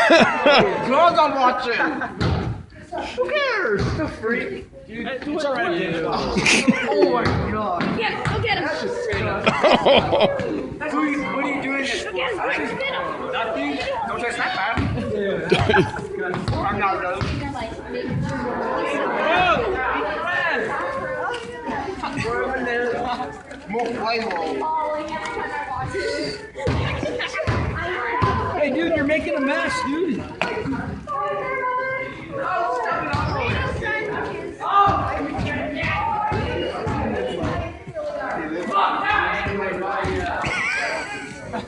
Glad I'm watching. Who cares? The freak. Dude, it's alright, dude. Oh my god. Yeah, go get him. That's just what are you doing this for? Nothing? Don't touch that man. I'm not done. More playdoh. Hey, dude, you're making a mess, dude.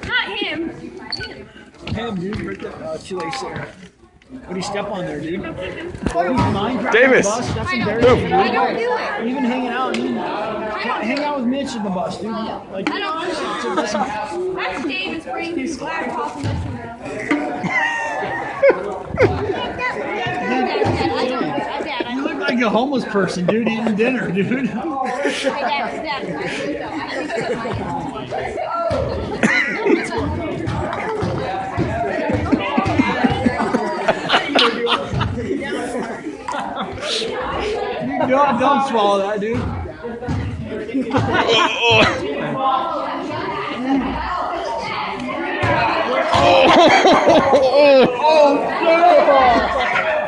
Not him. Him, dude, right there. Shoelace there. What do you step on there, dude? Minecraft Davis. On the bus, that's embarrassing. I don't do it. Even hanging out, dude. Hang out with Mitch at the bus, dude. Like, I don't do it. That's Davis bringing his laptop and messing around. you look like a homeless person, dude, eating dinner, dude. Don't swallow that, dude. Oh,